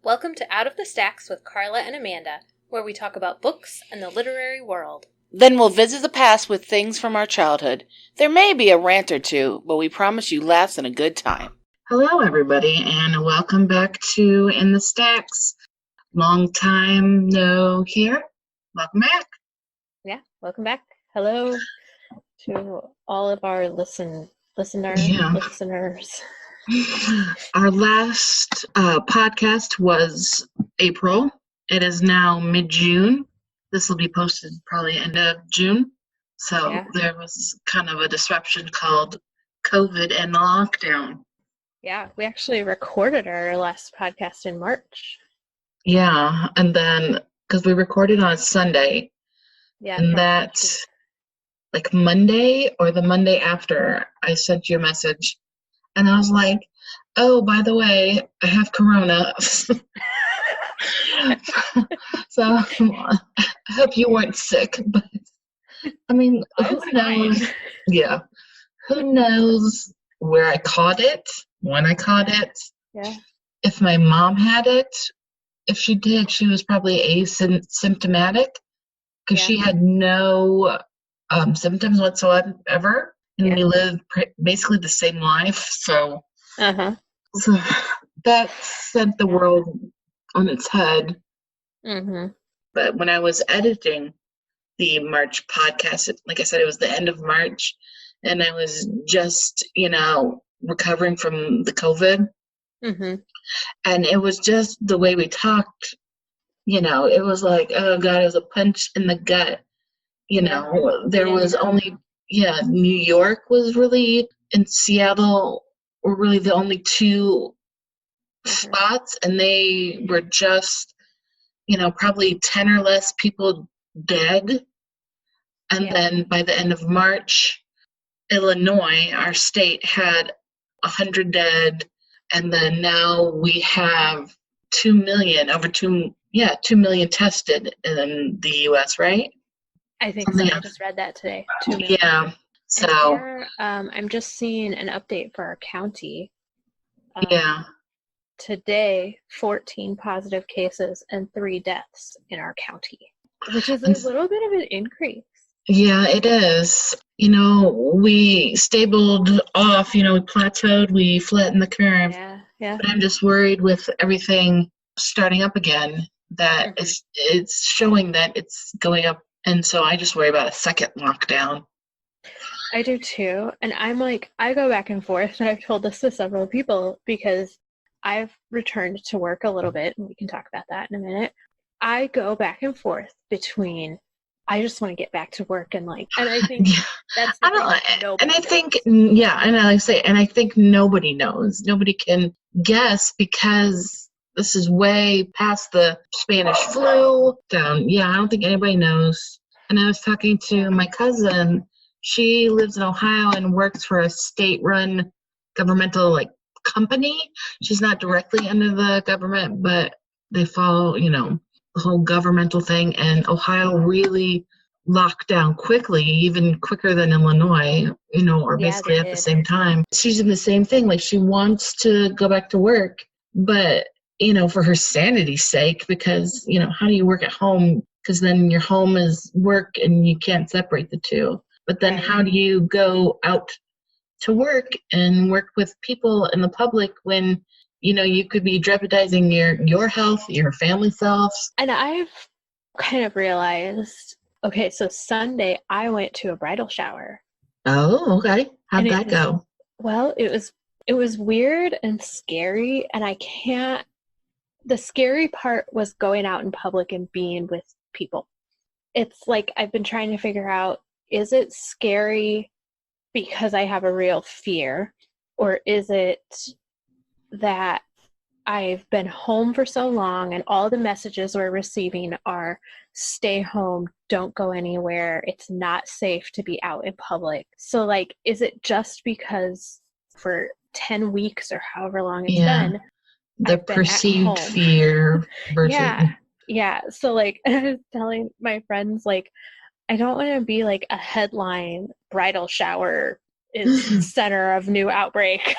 Welcome to Out of the Stacks with Carla and Amanda, where we talk about books and the literary world. Then we'll visit the past with things from our childhood. There may be a rant or two, but we promise you laughs and a good time. Hello, everybody, and welcome back to In the Stacks. Long time no here. Welcome back. Yeah, welcome back. Hello to all of our listeners. Our last podcast was April. It is now mid-June. This will be posted probably end of June. So There was kind of a disruption called COVID and lockdown. Yeah, we actually recorded our last podcast in March. Yeah, and then, because we recorded on Sunday, and that, like Monday or the Monday after, I sent you a message, and I was like, oh, by the way, I have corona. So I hope you weren't sick, but I mean, who knows? Yeah. Who knows where I caught it, when I caught it, if my mom had it. If she did, she was probably asymptomatic because she had no symptoms whatsoever, and we lived basically the same life. So that sent the world on its head. Mm-hmm. But when I was editing the March podcast, like I said, it was the end of March, and I was just, recovering from the COVID. Mm-hmm. And it was just the way we talked, it was like, oh God, it was a punch in the gut. There was only, New York was really, and Seattle were really the only two spots, and they were just, probably 10 or less people dead. And then by the end of March, Illinois, our state, had 100 dead. And then now we have 2 million tested in the U.S., right? I think so. I just read that today. 2 million. Yeah. So here, I'm just seeing an update for our county. Today, 14 positive cases and 3 deaths in our county, which is a little bit of an increase. Yeah, it is. We stabled off, we plateaued, we flattened the curve. Yeah. But I'm just worried with everything starting up again that it's showing that it's going up. And so I just worry about a second lockdown. I do too. And I'm like, I go back and forth, and I've told this to several people because I've returned to work a little bit, and we can talk about that in a minute. I go back and forth between I just want to get back to work and I think that's the thing. And I think, and I say, and I think nobody knows. Nobody can guess because this is way past the Spanish flu down. Yeah, I don't think anybody knows. And I was talking to my cousin. She lives in Ohio and works for a state-run governmental company. She's not directly under the government, but they follow, the whole governmental thing, and Ohio really locked down quickly, even quicker than Illinois, or basically at the same time. She's in the same thing. She wants to go back to work, but, for her sanity's sake, because, how do you work at home? Because then your home is work and you can't separate the two. But then how do you go out to work and work with people in the public when you could be jeopardizing your health, your family's health? And I've kind of realized, okay, so Sunday I went to a bridal shower. Oh, okay. How'd that go? Well, it was weird and scary, and the scary part was going out in public and being with people. It's like I've been trying to figure out, is it scary because I have a real fear, or is it that I've been home for so long and all the messages we're receiving are stay home, don't go anywhere, it's not safe to be out in public. So is it just because for 10 weeks or however long it's been, the perceived fear versus yeah. So I was telling my friends, I don't want to be a headline bridal shower is center of new outbreak.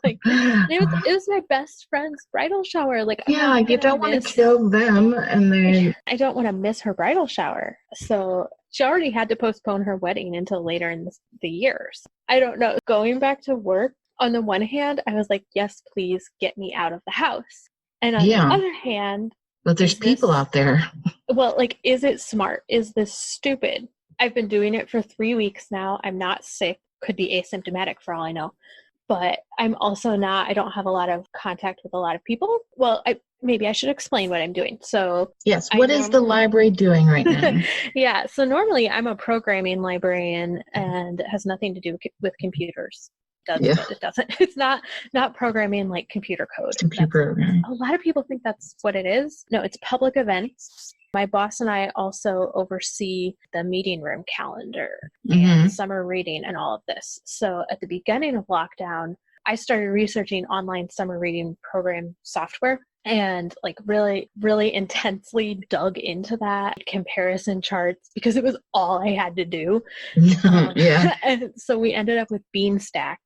Like it was my best friend's bridal shower. Like I'm Yeah, not you gonna don't want to miss. kill them, and then I don't want to miss her bridal shower. So she already had to postpone her wedding until later in the years. I don't know. Going back to work, on the one hand, I was like, yes, please get me out of the house. And on the yeah, other hand, but there's is people this, out there. well, like, is it smart? Is this stupid? I've been doing it for 3 weeks now. I'm not sick. Could be asymptomatic for all I know. But I'm also not, I don't have a lot of contact with a lot of people. Well, maybe I should explain what I'm doing. So Yes, I what is the normally, library doing right now? yeah, so normally I'm a programming librarian and it has nothing to do with computers. It does, Yeah, but it doesn't. It's not programming like computer code. computer That's programming. a lot of people think that's what it is. No, it's public events. My boss and I also oversee the meeting room calendar Mm-hmm. and summer reading and all of this. So at the beginning of lockdown, I started researching online summer reading program software and like really, really intensely dug into that comparison charts because it was all I had to do. Yeah. And so we ended up with Beanstack.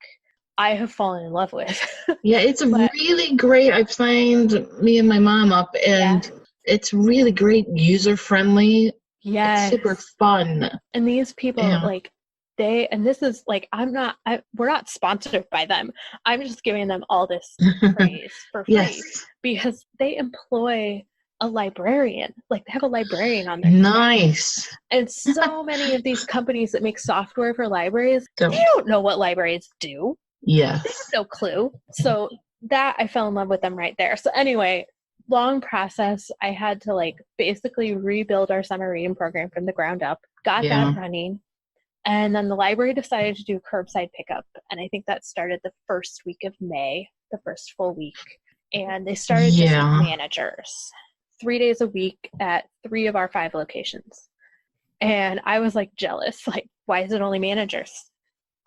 I have fallen in love with. Yeah, it's a But really great. I've signed me and my mom up, yeah, and it's really great, user friendly. It's super yes. fun. And these people, Yeah. like, and this is like, we're not sponsored by them. I'm just giving them all this praise for free Yes. because they employ a librarian. Like, they have a librarian on their staff. Nice. And so many of these companies that make software for libraries, So, they don't know what libraries do. They yes. have no clue. So that I fell in love with them right there. So anyway, long process. I had to like basically rebuild our summer reading program from the ground up, got Yeah. that running. And then the library decided to do curbside pickup. And I think that started the first week of May, the first full week. And they started just with Yeah. managers, 3 days a week at 3 of our 5 locations. And I was like jealous. Like, why is it only managers?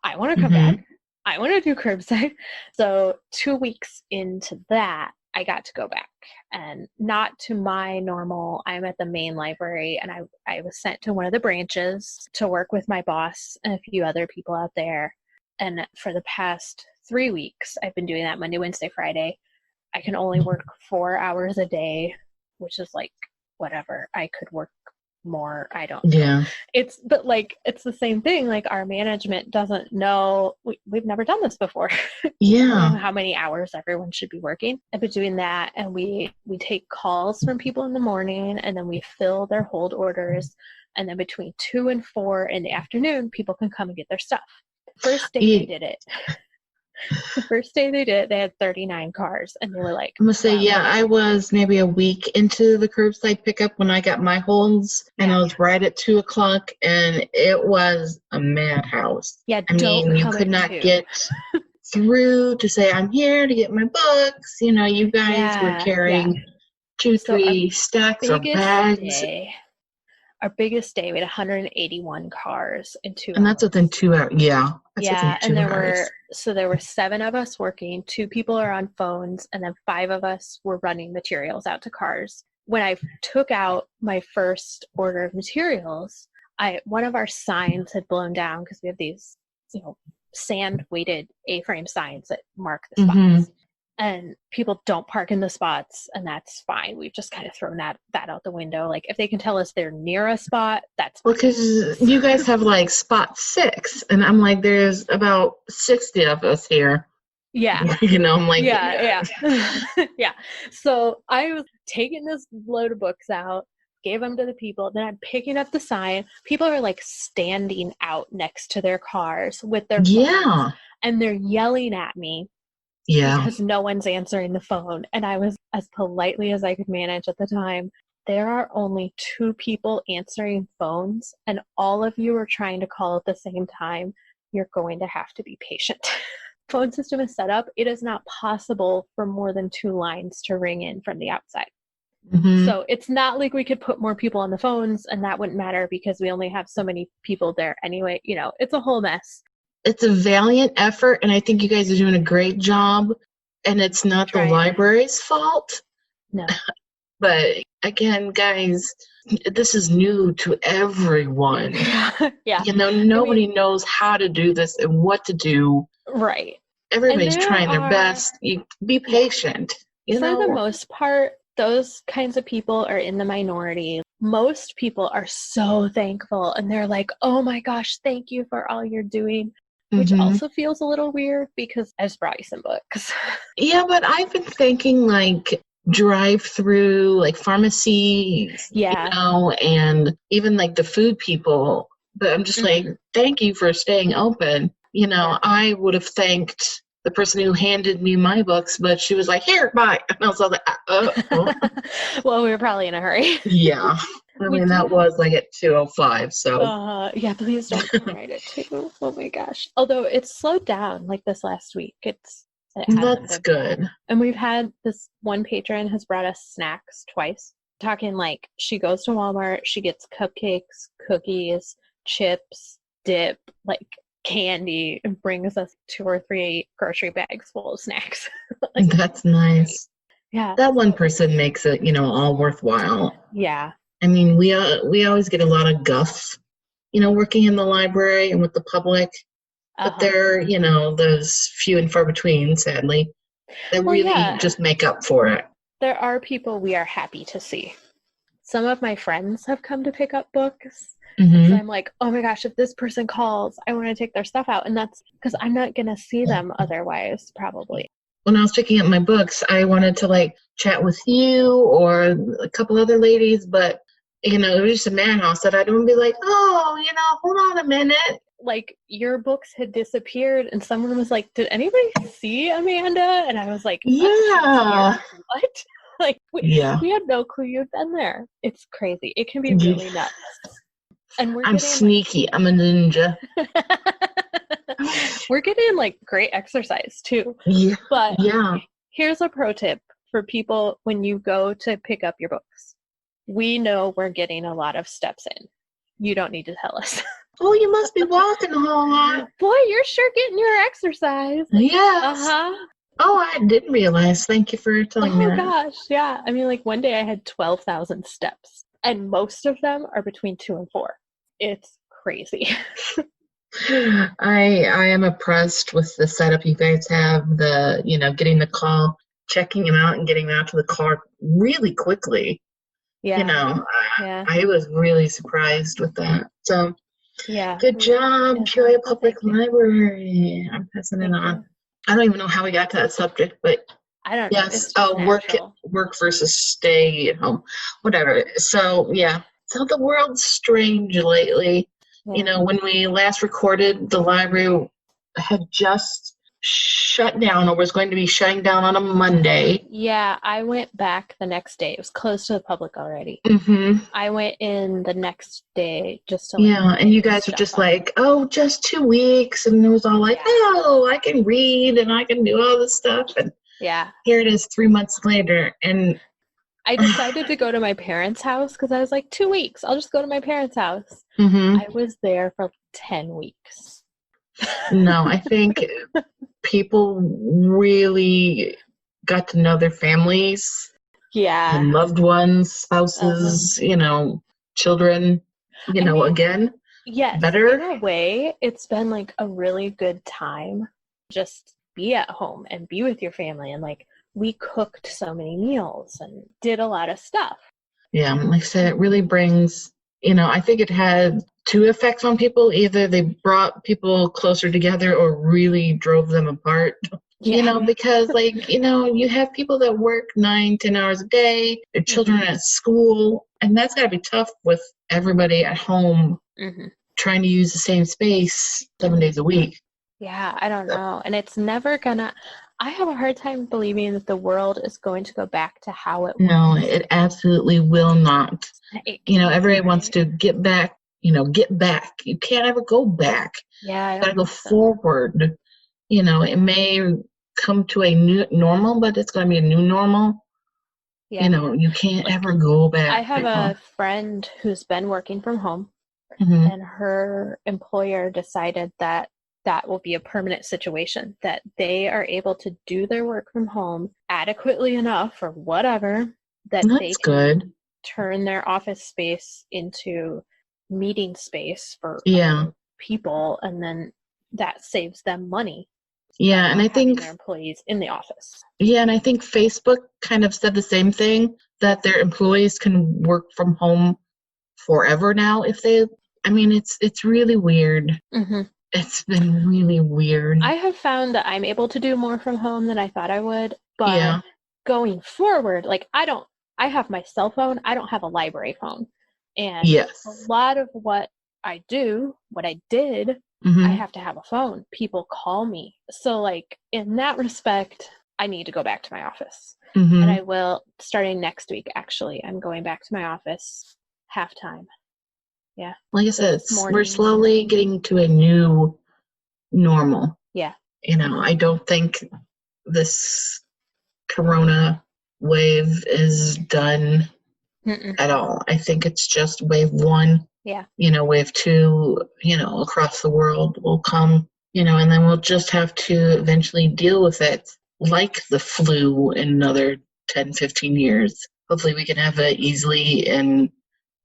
I want to come Mm-hmm. back. I want to do curbside. So 2 weeks into that, I got to go back, and not to my normal. I'm at the main library, and I was sent to one of the branches to work with my boss and a few other people out there. And for the past 3 weeks, I've been doing that Monday, Wednesday, Friday. I can only work 4 hours a day, which is like whatever. I could work more. I don't know. Yeah. But like, it's the same thing. Like, our management doesn't know. We've never done this before. We don't know Yeah. how many hours everyone should be working. I've been doing that, and we take calls from people in the morning, and then we fill their hold orders, and then between 2 and 4 in the afternoon, people can come and get their stuff. First day they did it. The first day they did it, they had 39 cars, and they were like, I'm gonna say, wow. yeah, I was maybe a week into the curbside pickup when I got my holds, and Yeah. I was right at 2:00, and it was a madhouse. Yeah, I don't mean, you come could at not 2. get through to say, I'm here to get my books. You know, you guys were Yeah. carrying 2, So 3 stacks or bags, our biggest day, we had 181 cars in 2 and that's hours. within 2 hours. Yeah, that's Yeah, within and 2 hours. there were 7 of us working, 2 people are on phones, and then 5 of us were running materials out to cars. When I took out my first order of materials, one of our signs had blown down because we have these, sand weighted A-frame signs that mark the spots. Mm-hmm. And people don't park in the spots, and that's fine. We've just kind of thrown that out the window. Like, if they can tell us they're near a spot, that's fine. Well, because you guys have like spot 6, and I'm like, there's about 60 of us here. Yeah. You know, I'm like, Yeah. Yeah. So I was taking this load of books out, gave them to the people. Then I'm picking up the sign. People are like standing out next to their cars with their phones, yeah, and they're yelling at me yeah, because no one's answering the phone. And I was, as politely as I could manage at the time, there are only 2 people answering phones, and all of you are trying to call at the same time. You're going to have to be patient. Phone system is set up. It is not possible for more than 2 lines to ring in from the outside. mm-hmm. So it's not like we could put more people on the phones, and that wouldn't matter because we only have so many people there anyway. It's a whole mess. It's a valiant effort, and I think you guys are doing a great job. And it's not the Trying. library's fault, No. but again, guys, this is new to everyone. Yeah. Nobody knows how to do this and what to do. Right. Everybody's trying their best. You be patient. For the most part, those kinds of people are in the minority. Most people are so thankful and they're like, oh my gosh, thank you for all you're doing. Which also feels a little weird because I just brought you some books. Yeah, but I've been thinking like drive-through, like pharmacies, and even like the food people. But I'm just like, thank you for staying open. I would have thanked the person who handed me my books, but she was like, here, bye. And I was like, well, we were probably in a hurry. Yeah. I mean, that was like at 2:05, so. Yeah, please don't come right at 2. Oh my gosh. Although it's slowed down like this last week. That's good. And we've had this one patron has brought us snacks twice. Talking like she goes to Walmart, she gets cupcakes, cookies, chips, dip, like candy, and brings us 2 or 3 grocery bags full of snacks. Like, that's nice. Yeah. That one person makes it, all worthwhile. Yeah. I mean, we always get a lot of guff, working in the library and with the public. But they're, those few and far between, sadly, that really just make up for it. There are people we are happy to see. Some of my friends have come to pick up books. So I'm like, oh my gosh, if this person calls, I want to take their stuff out. And that's because I'm not going to see them otherwise, probably. When I was picking up my books, I wanted to like chat with you or a couple other ladies, but it was just a madhouse that I'd want to be like, oh, hold on a minute. Like your books had disappeared and someone was like, did anybody see Amanda? And I was like, yeah. What? Like we had no clue you'd been there. It's crazy. It can be really nuts. And I'm sneaky. I'm a ninja. We're getting like great exercise too. Yeah. But here's a pro tip for people when you go to pick up your books. We know we're getting a lot of steps in. You don't need to tell us. Oh, you must be walking a whole lot. Boy, you're sure getting your exercise. Yes. Oh, I didn't realize. Thank you for telling me that. Oh gosh, yeah. I mean, like one day I had 12,000 steps, and most of them are between 2 and 4. It's crazy. I am impressed with the setup you guys have. The getting the call, checking him out, and getting him out to the car really quickly. Yeah. I was really surprised with that. So. Yeah. Good job, Peoria Public Library. I'm passing it on. I don't even know how we got to that subject, but I don't know. Yes. Work versus stay at home, whatever. So So the world's strange lately. Yeah. When we last recorded, the library had just shut down or was going to be shutting down on a Monday. Yeah, I went back the next day. It was closed to the public already. I went in the next day just to and you guys were just like, oh, just 2 weeks, and it was all like, oh, I can read and I can do all this stuff, and here it is 3 months later, and I decided to go to my parents' house because I was like, 2 weeks, I'll just go to my parents' house. I was there for 10 weeks. No, I think people really got to know their families. Yeah. And loved ones, spouses, children, again. Yes. Better. In a way, it's been like a really good time. Just be at home and be with your family. And like, we cooked so many meals and did a lot of stuff. Yeah. Like I said, it really brings, I think it had 2 effects on people. Either they brought people closer together or really drove them apart. Because you have people that work 9-10 hours a day, their children at school, and that's got to be tough with everybody at home trying to use the same space 7 days a week. Yeah, I don't know. And it's never gonna, I have a hard time believing that the world is going to go back to how it was. No, it absolutely will not. Everybody wants to get back, get back. You can't ever go back. Yeah, you gotta go forward. It may come to a new normal, but it's going to be a new normal. Yeah. You can't ever go back. I have a friend who's been working from home, and her employer decided that will be a permanent situation, that they are able to do their work from home adequately enough or whatever. That's good. turn their office space into meeting space for Yeah. other people, and then that saves them money. Yeah, and I think their employees in the office. Yeah, and I think Facebook kind of said the same thing, that their employees can work from home forever now if they it's really weird. Mm-hmm. It's been really weird. I have found that I'm able to do more from home than I thought I would, but Yeah. going forward, like I have my cell phone, I don't have a library phone. And Yes. a lot of what I did, I have to have a phone. People call me. So like in that respect, I need to go back to my office. And I will, starting next week, actually. I'm going back to my office half-time. Yeah. Like I said, we're slowly getting to a new normal. Yeah. I don't think this corona wave is done at all. I think it's just wave 1. Yeah. Wave 2, across the world will come, and then we'll just have to eventually deal with it like the flu in another 10, 15 years. Hopefully we can have an easily and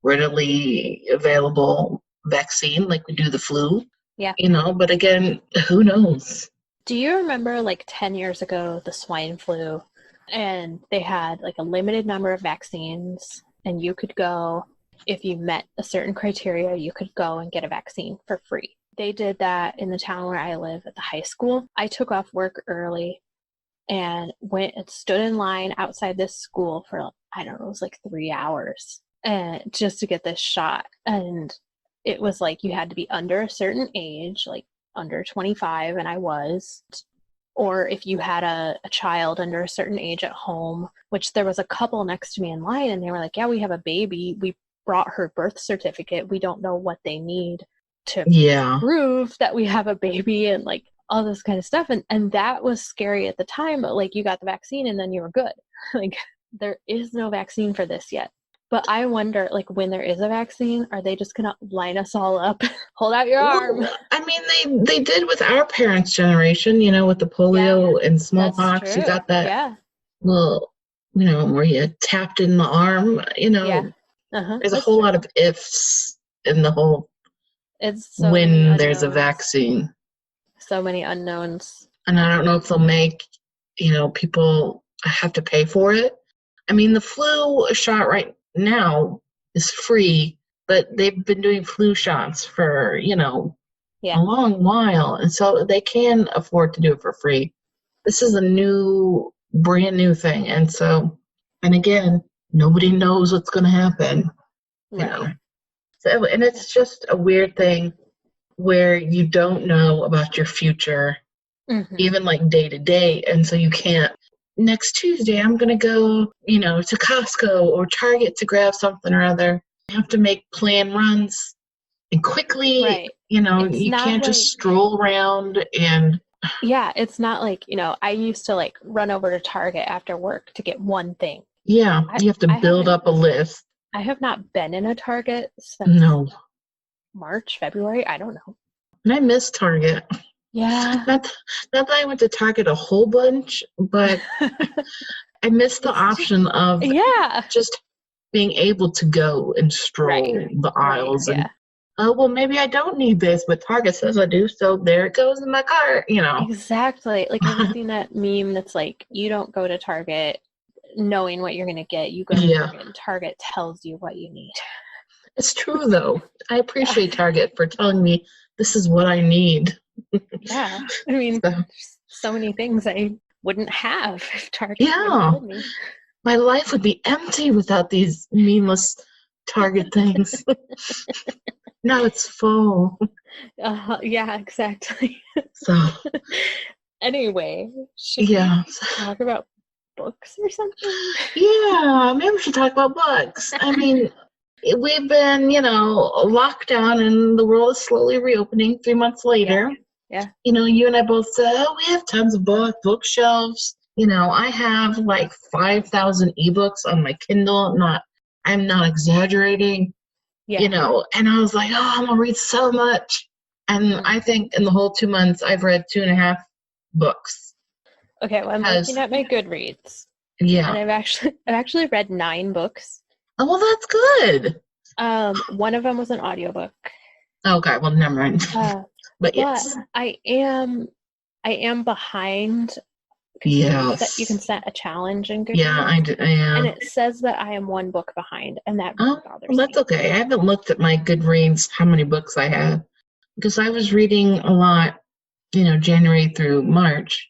readily available vaccine like we do the flu. Yeah. But again, who knows? Do you remember like 10 years ago, the swine flu, and they had like a limited number of vaccines, and you could go, if you met a certain criteria, you could go and get a vaccine for free. They did that in the town where I live at the high school. I took off work early and went and stood in line outside this school for, I don't know, it was like 3 hours, and just to get this shot. And it was like you had to be under a certain age, like under 25, and I was. Or if you had a child under a certain age at home, which there was a couple next to me in line, and they were like, yeah, we have a baby. We brought her birth certificate. We don't know what they need to prove that we have a baby, and like all this kind of stuff. And that was scary at the time, but like you got the vaccine and then you were good. Like there is no vaccine for this yet. But I wonder, like, when there is a vaccine, are they just gonna line us all up, hold out your arm? I mean, they did with our parents' generation, with the polio and smallpox. You got that. Yeah. Well, where you tapped in the arm. There's a whole lot of ifs in the whole. It's so when there's a vaccine. So many unknowns. And I don't know if they'll make, people have to pay for it. I mean, the flu shot right now is free, but they've been doing flu shots for, a long while. And so they can afford to do it for free. This is a brand new thing. And so, and again, nobody knows what's going to happen. Right. So, and it's just a weird thing where you don't know about your future, even like day to day. And so you can't, next Tuesday, I'm going to go, to Costco or Target to grab something or other. You have to make planned runs and quickly, right. You can't just stroll around and. Yeah, it's not like, I used to like run over to Target after work to get one thing. Yeah, you have to build up a list. I have not been in a Target since March, February, I don't know. And I miss Target. Yeah. Not that I went to Target a whole bunch, but I miss the option of just being able to go and stroll the aisles. Right, and, oh, well, maybe I don't need this, but Target says I do, so there it goes in my cart, Exactly. Like, have you seen that meme that's like, you don't go to Target knowing what you're going to get. You go to Target and Target tells you what you need. It's true, though. I appreciate Target for telling me this is what I need. Yeah. I mean, so many things I wouldn't have if Target told me. My life would be empty without these meaningless Target things. Now it's full. Yeah, exactly. So. Anyway, should we talk about books or something? Yeah, maybe we should talk about books. I mean, we've been, locked down and the world is slowly reopening 3 months later. Yeah. You and I both said, we have tons of bookshelves. I have like 5,000 ebooks on my Kindle. I'm not exaggerating. Yeah. And I was like, I'm going to read so much. And I think in the whole 2 months, I've read 2.5 books. Okay, well, I'm looking at my Goodreads. Yeah. And I've actually read 9 books Oh, well, that's good. One of them was an audiobook. Okay, well, never mind. But But yes. I am behind because you can Yes. set a challenge in Yeah, Goodreads, I do. and Yeah. it says that I am one book behind, and that Oh, really well, bothers that's me. okay. I haven't looked at my Goodreads, how many books I have, because I was reading a lot, January through March.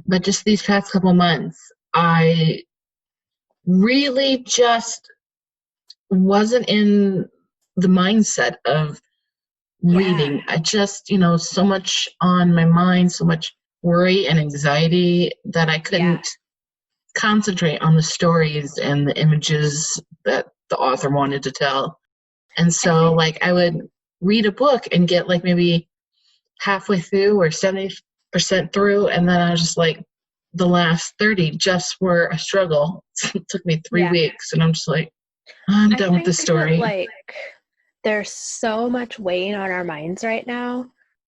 But just these past couple months, I really just wasn't in the mindset of Yeah, reading. I just, so much on my mind, so much worry and anxiety that I yeah. couldn't concentrate on the stories and the images that the author wanted to tell. And I so, think, like, I would read a book and get like maybe halfway through or 70% through, and then I was just like, the last 30 just were a struggle. It took me three yeah, weeks, and I'm just like, I'm I done with this think that story. like there's so much weighing on our minds right now.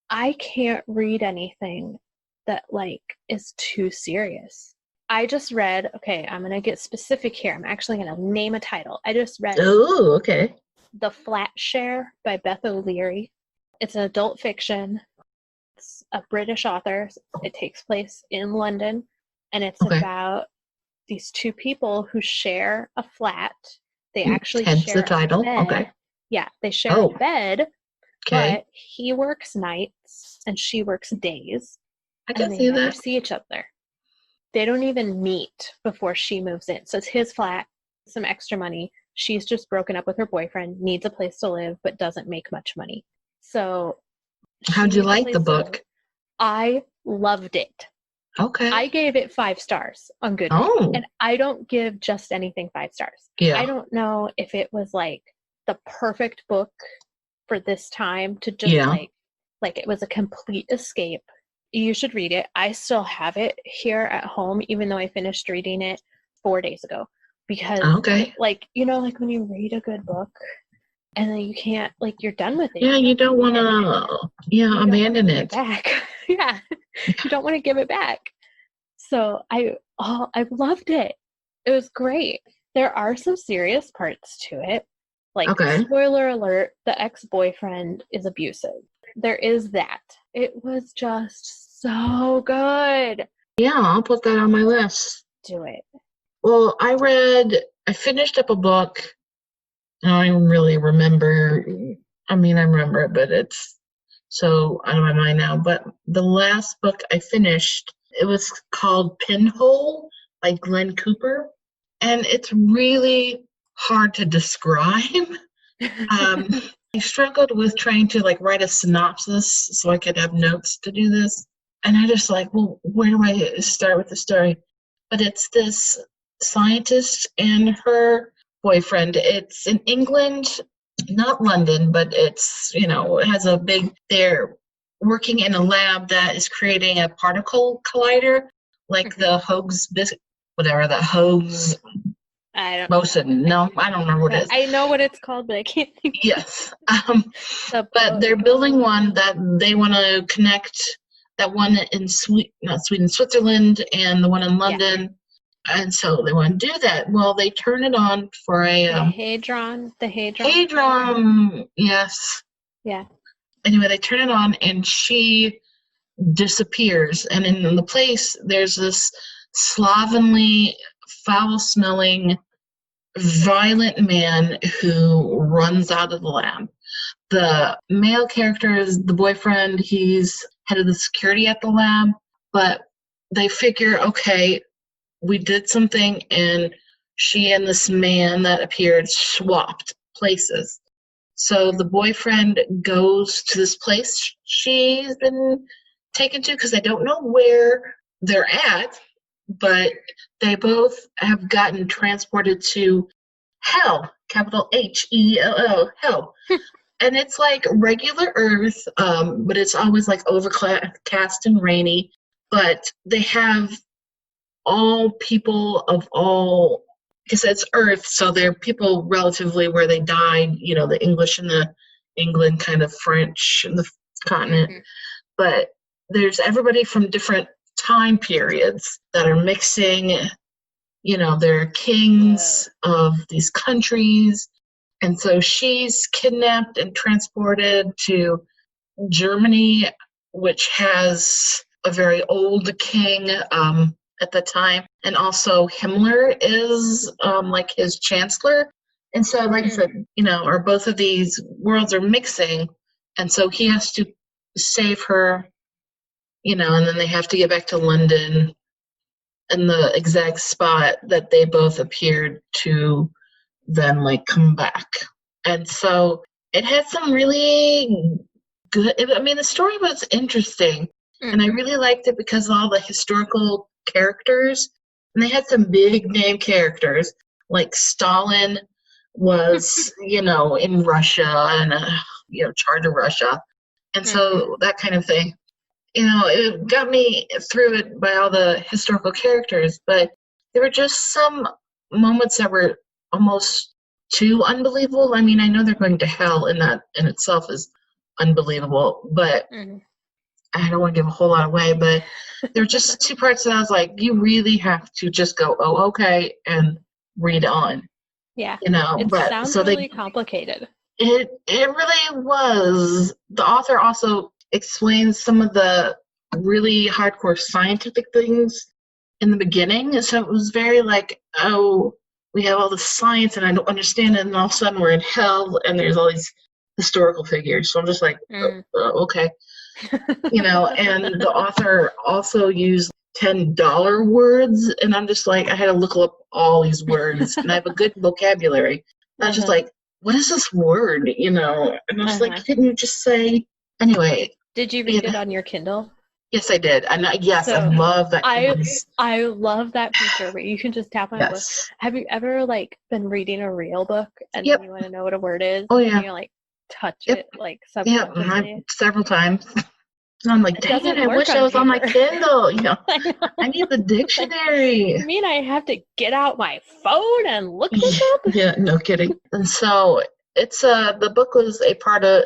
I can't read anything that like is too serious. I just read, okay, I'm going to get specific here. I'm actually going to name a title. I just read Oh, okay. The Flat Share by Beth O'Leary. It's an adult fiction. It's a British author. It takes place in London, and it's Okay. about these two people who share a flat. They actually Hence the share a title. bed. Okay. Yeah, they share a Oh, bed, okay. but he works nights and she works days, I and can they see never that. see each other. They don't even meet before she moves in. So it's his flat, some extra money. She's just broken up with her boyfriend, needs a place to live, but doesn't make much money. So she How'd you needs a like the place to live. book? I loved it. I Okay. gave it 5 stars on Goodreads, Oh, and I don't give just anything 5 stars. I yeah. don't know if it was like the perfect book for this time to just Yeah. like it was a complete escape. You should read it. I still have it here at home, even though I finished reading it 4 days ago, because it Okay. like like when you read a good book and then you can't like you're done with it, Yeah, you you don't don't want read it, to, you don't want to abandon give it it. back. Yeah, you don't want to give it back. So I loved it. It was great. There are some serious parts to it. Like, Okay. spoiler alert, the ex-boyfriend is abusive. There is that. It was just so good. Yeah, I'll put that on my list. Do it. Well, I finished up a book. I don't even really remember. I mean, I remember it, but it's so out of my mind now. But the last book I finished, it was called Pinhole by Glenn Cooper. And it's really hard to describe. Um, I struggled with trying to like write a synopsis so I could have notes to do this. And I just like, well, where do I start with the story? But it's this scientist and her boyfriend. It's in England, not London, but it has a big, they're working in a lab that is creating a particle collider, like the Higgs, whatever, the Higgs I don't know. motion. No, I don't remember what it is. I know what it's called, but I can't think. Yes. The But they're book. building one that they want to connect, that one in not Sweden, Switzerland, and the one in Yeah. London. And so they want to do that. Well, they turn it on for a The Hadron. Hadron. Yes. Yeah. Anyway, they turn it on and she disappears. And in the place, there's this slovenly, foul smelling, violent man who runs out of the lab. The male character is the boyfriend. He's head of the security at the lab. But they figure, okay, we did something, and she and this man that appeared swapped places. So the boyfriend goes to this place she's been taken to because they don't know where they're at, but they both have gotten transported to hell, capital Hell, hell. And it's like regular Earth, but it's always like overcast and rainy. But they have all people of all, because it's Earth, so they're people relatively where they died, the English and the England, kind of French and the continent. Mm-hmm. But there's everybody from different time periods that are mixing, they're kings of these countries. And so she's kidnapped and transported to Germany, which has a very old king at the time. And also Himmler is like his chancellor. And so, like I said, or both of these worlds are mixing. And so he has to save her, and then they have to get back to London in the exact spot that they both appeared to then like come back. And so it had some really good, the story was interesting, and I really liked it because of all the historical characters, and they had some big name characters, like Stalin was, in Russia and, charge of Russia. And so that kind of thing, it got me through it by all the historical characters, but there were just some moments that were almost too unbelievable. I mean, I know they're going to hell, and that in itself is unbelievable, but I don't want to give a whole lot away, but there were just two parts that I was like, you really have to just go, oh, okay, and read on. Yeah. It sounds really complicated. It really was. The author also explains some of the really hardcore scientific things in the beginning. So it was very like, oh, we have all the science and I don't understand it, and all of a sudden we're in hell and there's all these historical figures. So I'm just like, okay. And the author also used $10 words, and I'm just like, I had to look up all these words, and I have a good vocabulary. And I was just like, what is this word? And I was like, couldn't you just say, anyway. Did you read it on your Kindle? Yes, I did. And yes, I love that. I love that feature where you can just tap on a book. Have you ever been reading a real book and then you want to know what a word is? Oh yeah. And you touch it subconsciously? Yeah, several times. And I'm like, dang it, I wish I was on my Kindle. I need the dictionary. You mean I have to get out my phone and look this up? Yeah, no kidding. And so it's the book was a part of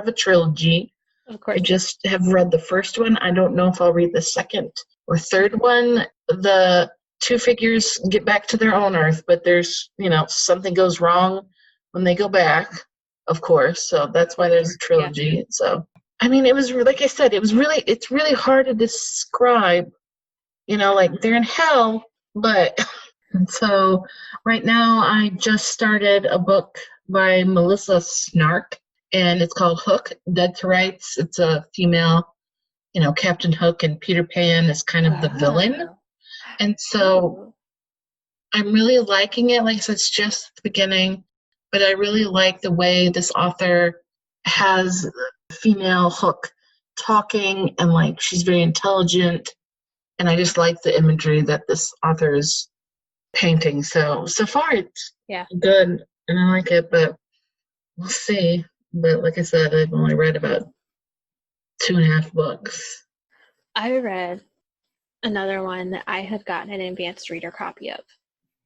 a trilogy. Of course. I just have read the first one. I don't know if I'll read the second or third one. The two figures get back to their own Earth, but there's, something goes wrong when they go back, of course. So that's why there's a trilogy. Yeah. So, it was, like I said, it's really hard to describe, they're in hell, but, and so right now I just started a book by Melissa Snark, and it's called Hook, Dead to Rights. It's a female, Captain Hook, and Peter Pan is kind of the villain. And so I'm really liking it. Like I said, it's just the beginning, but I really like the way this author has female Hook talking, and she's very intelligent. And I just like the imagery that this author is painting. So far it's good, and I like it, but we'll see. But like I said, I've only read about 2.5 books. I read another one that I had gotten an advanced reader copy of.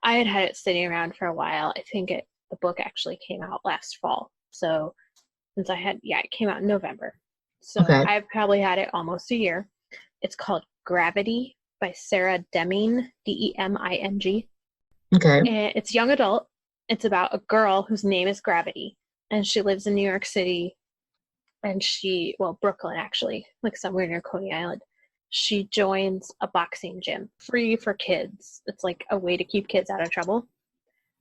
I had it sitting around for a while. I think the book actually came out last fall. So since it came out in November. So I've probably had it almost a year. It's called Gravity by Sarah Deming, Deming. Okay. And it's young adult. It's about a girl whose name is Gravity. And she lives in New York City, and Brooklyn actually, somewhere near Coney Island. She joins a boxing gym, free for kids. It's a way to keep kids out of trouble.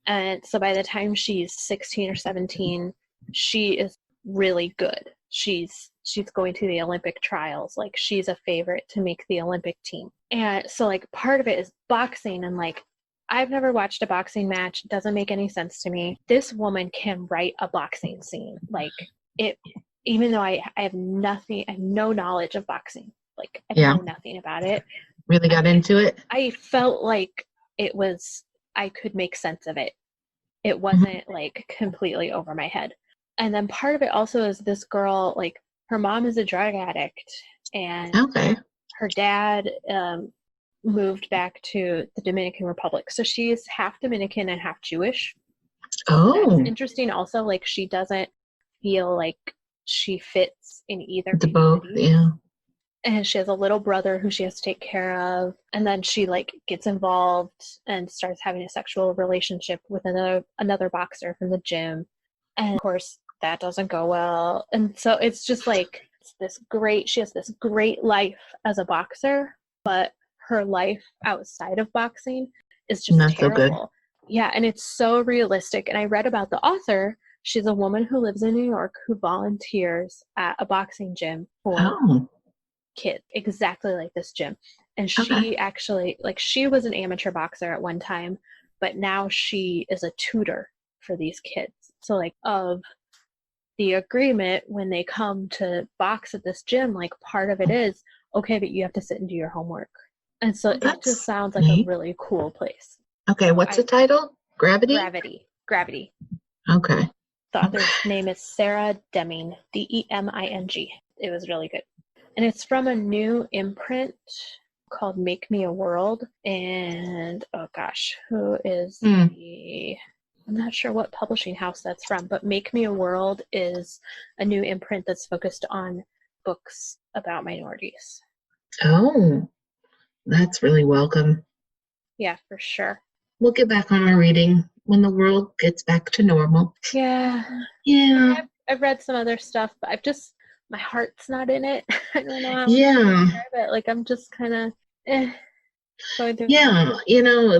And so by the time she's 16 or 17, she is really good. She's going to the Olympic trials. She's a favorite to make the Olympic team. And so part of it is boxing, and I've never watched a boxing match. It doesn't make any sense to me. This woman can write a boxing scene. Even though I have nothing, I have no knowledge of boxing. I know nothing about it. Really got into it? I felt like it was, I could make sense of it. It wasn't completely over my head. And then part of it also is this girl, her mom is a drug addict, and her dad moved back to the Dominican Republic. So she's half Dominican and half Jewish. Oh. That's interesting also. She doesn't feel like she fits in either the both, yeah. and she has a little brother who she has to take care of, and then she like gets involved and starts having a sexual relationship with another boxer from the gym, and of course that doesn't go well, and so it's just like she has this great life as a boxer, but her life outside of boxing is just Not so good. terrible. Yeah, and it's so realistic. And I read about the author. She's a woman who lives in New York who volunteers at a boxing gym for Oh, kids, exactly like this gym. And okay. she actually, like, she was an amateur boxer at one time, but now she is a tutor for these kids. So, like, of the agreement when they come to box at this gym, like, part of it is, okay, but you have to sit and do your homework. And so Well, it just that's sounds like a neat. really cool place. Okay, So what's the title? Gravity? Gravity. Okay. The Okay. author's name is Sarah Deming, Deming. It was really good. And it's from a new imprint called Make Me a World. And oh gosh, who is Hmm. I'm not sure what publishing house that's from, but Make Me a World is a new imprint that's focused on books about minorities. Oh, that's really welcome. Yeah, for sure. We'll get back on our reading when the world gets back to normal. Yeah. Yeah. I've read some other stuff, but my heart's not in it. I don't know how else to Yeah. describe it. Like, I'm just kind of going through. Yeah.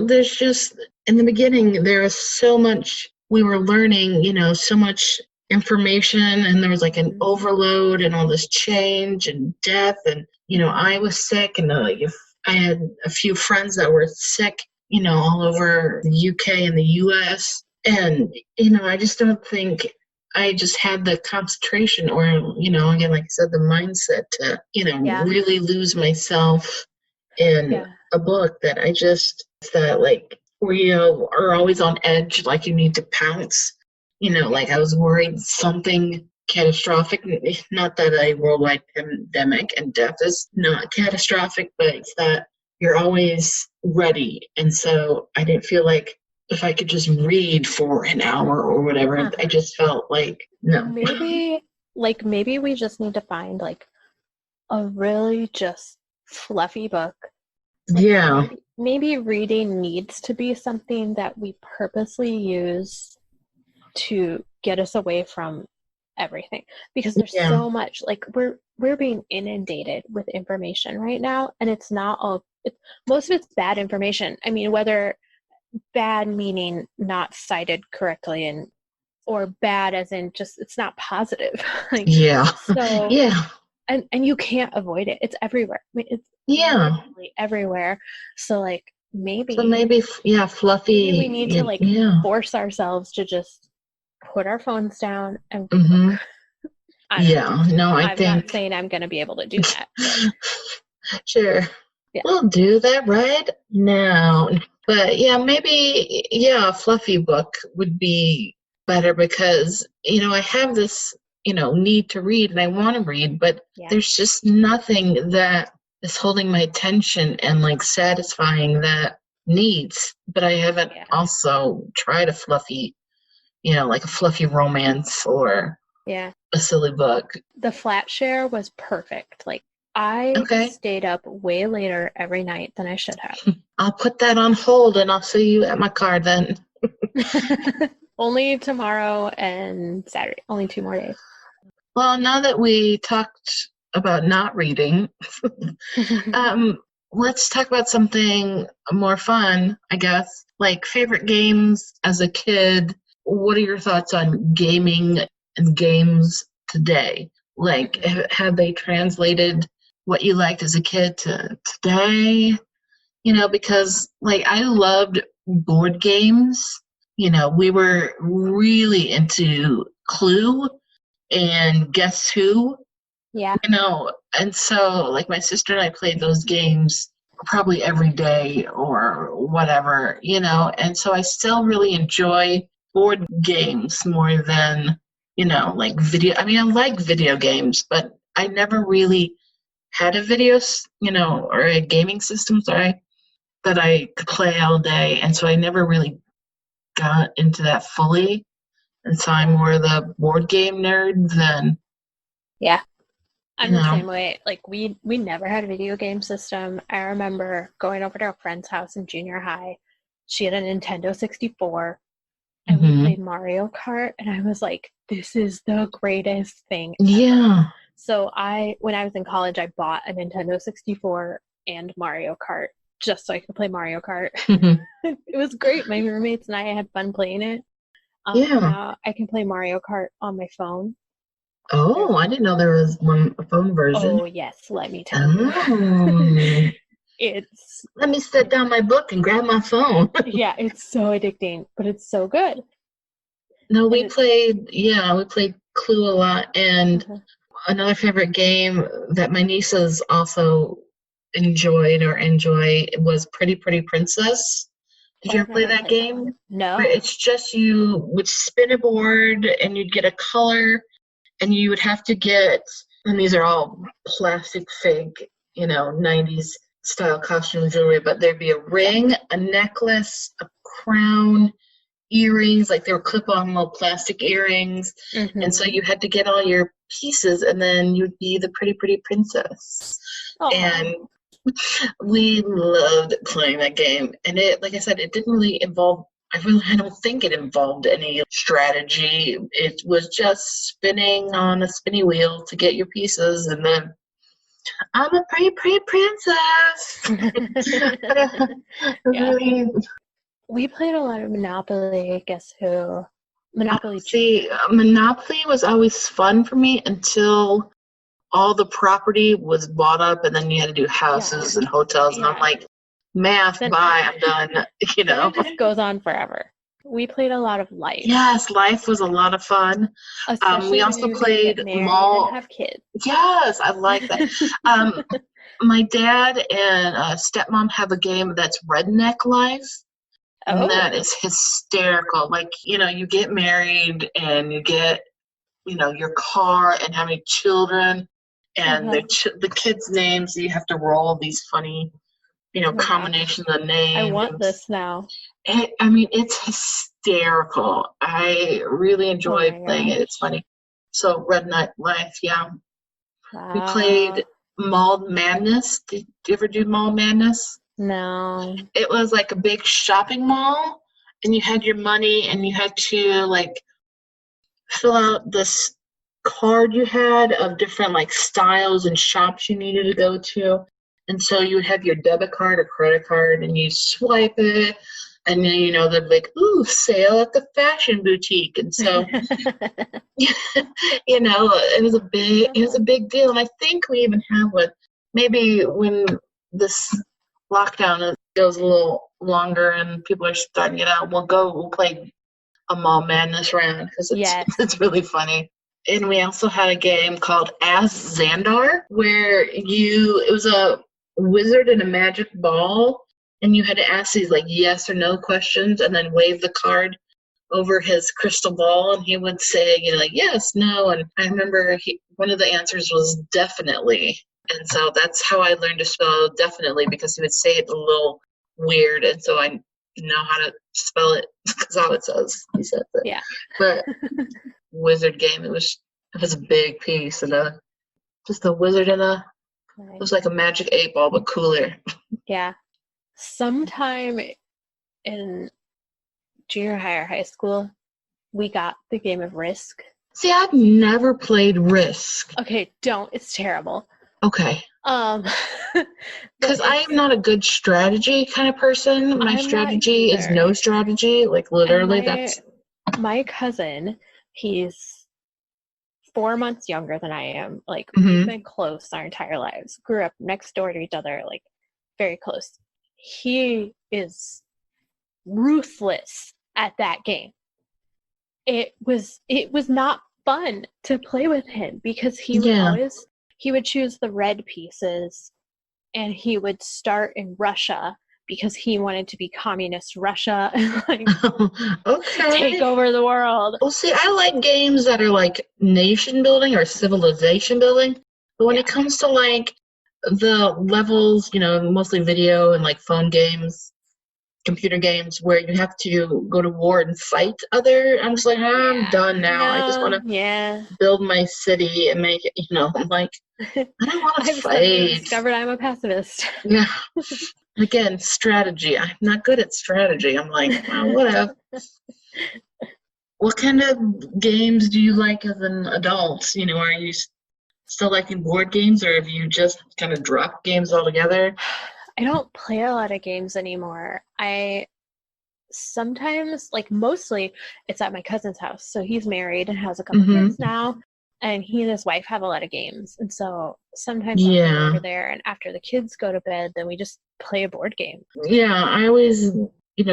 There's just, in the beginning, there was so much we were learning, so much information, and there was like an overload and all this change and death. And, I was sick, and like if I had a few friends that were sick, all over the UK and the US. And, I just don't think I just had the concentration or, again, like I said, the mindset to, Yeah. really lose myself in Yeah. a book that I just that like we are always on edge, like you need to pounce. Like I was worried something catastrophic. Not that a worldwide pandemic and death is not catastrophic, but it's that you're always ready. And so I didn't feel like if I could just read for an hour or whatever, I just felt like no. Maybe we just need to find like a really just fluffy book. Like, Yeah. maybe reading needs to be something that we purposely use to get us away from everything, because there's Yeah. so much, like, we're being inundated with information right now, and it's not all most of it's bad information. I mean, whether bad meaning not cited correctly, and or bad as in just it's not positive. Like, Yeah. so Yeah. and you can't avoid it. It's everywhere. I mean, it's Yeah. literally everywhere. So like So maybe maybe, yeah, maybe we need to fluffy. like Yeah. force ourselves to just put our phones down and read a Mm-hmm. book. I don't know. Yeah. No, I I'm not think saying I'm going to be able to do that, but sure. yeah. We'll do that right now. But yeah, maybe, yeah, a fluffy book would be better because, I have this, need to read and I want to read, but Yeah. there's just nothing that is holding my attention and like satisfying that needs. But I haven't also tried a fluffy, like a fluffy romance or Yeah. a silly book. The flat share was perfect. Like, I stayed up way later every night than I should have. I'll put that on hold and I'll see you at my car then. Only tomorrow and Saturday. Only 2 more days. Well, now that we talked about not reading, let's talk about something more fun, I guess. Like favorite games as a kid. What are your thoughts on gaming and games today? Like, have they translated what you liked as a kid to today? Because like I loved board games. We were really into Clue and Guess Who. Yeah. And so like my sister and I played those games probably every day or whatever, and so I still really enjoy board games more than, like video. I mean, I like video games, but I never really had a or a gaming system, sorry, that I could play all day. And so I never really got into that fully. And so I'm more the board game nerd than. Yeah. you I'm the know. same way. Like we never had a video game system. I remember going over to a friend's house in junior high. She had a Nintendo 64 and we Hmm. played Mario Kart and I was like, this is the greatest thing ever. Yeah. So when I was in college, I bought a Nintendo 64 and Mario Kart just so I could play Mario Kart. Hmm. It was great. My roommates and I had fun playing it. Yeah. Now I can play Mario Kart on my phone. There's Oh, I didn't know there was a phone version. Oh yes, let me tell you. Oh. It's Let me set down my book and grab my phone. yeah, it's so addicting, but it's so good. No, And it's we played Clue a lot. And uh another favorite game that my nieces also enjoy was Pretty Pretty Princess. Did oh, you I've ever play never that played that one. game? Where No. it's just you would spin a board and you'd get a color and you would have to get, and these are all plastic fake, 90s style costume jewelry, but there'd be a Yeah. ring, a necklace, a crown, earrings, like they were clip-on little plastic earrings. And so Mm-hmm. you had to get all your pieces and then you'd be the pretty, pretty princess. Oh. And we loved playing that game. And it, like I said, it didn't really involve, I don't think it involved any strategy. It was just spinning on a spinny wheel to get your pieces. And then I'm a pretty, pretty princess. It was Yeah. really, We played a lot of Monopoly, Guess Who? Monopoly see, Junior. Monopoly was always fun for me until all the property was bought up and then you had to do Yeah. houses and hotels. And I'm Yeah. like, math, Then bye, I'm done, you then know. it just goes on forever. We played a lot of Life, Yes, life was a lot of fun. We especially when also you're gonna get played married and mall. have kids. Yes, I like that. Um, my dad and stepmom have a game that's Redneck Life, and that Oh. is hysterical. Like, you get married and you get, your car and how many children and Uh-huh. the kids' names. You have to roll these funny, Oh my gosh. combinations of I want names. this now. I mean, it's hysterical. I really Oh enjoy my playing it. It's gosh. funny. So, Red Night Life, yeah. We played Wow. Mall Madness. Did you ever do Mall Madness? No. It was like a big shopping mall, and you had your money, and you had to like fill out this card you had of different like styles and shops you needed to go to. And so you would have your debit card or credit card and you swipe it and then they'd be like, ooh, sale at the fashion boutique. And so it was a big deal. And I think we even have one maybe when this lockdown goes a little longer and people are starting to get out, we'll play a Mall Madness round because it's Yes. it's really funny. And we also had a game called Ask Xandar, where it was a wizard and a magic ball, and you had to ask these like yes or no questions, and then wave the card over his crystal ball, and he would say, like yes, no, and I remember one of the answers was definitely, and so that's how I learned to spell definitely because he would say it a little weird, and so I know how to spell it because how it says. He says it, Yeah. but wizard game. It was a big piece and just a wizard and it Nice. was like a magic 8 ball but cooler. Yeah. Sometime in junior high or high school, we got the game of Risk. See, I've never played Risk. Okay, don't. It's terrible. Okay. But Because I am not a good strategy kind of person. My I'm not strategy is no either. strategy. Like And literally, my that's my cousin, he's 4 months younger than I am. Like we've hmm been close our entire lives. Grew up next door to each other, like very close. He is ruthless at that game. It was not fun to play with him because yeah. he would choose the red pieces and he would start in Russia because he wanted to be communist Russia and like take Okay. over the world. Well, see, I like games that are like nation building or civilization building. But when it Yeah. comes to like the levels, mostly video and like phone games, computer games where you have to go to war and fight other. I'm just like, I'm Yeah. done now. I just want No, to yeah. build my city and make it, I'm like, I don't want to I've suddenly fight. discovered I'm a pacifist. Yeah. Again, strategy. I'm not good at strategy. I'm like, well, whatever. What kind of games do you like as an adult? Are you still liking board games, or have you just kind of dropped games altogether? I don't play a lot of games anymore. I sometimes, like mostly, it's at my cousin's house. So he's married and has a couple Mm-hmm. kids now, and he and his wife have a lot of games. And so sometimes I'll go Yeah. over there, and after the kids go to bed, then we just play a board game. Yeah, I always,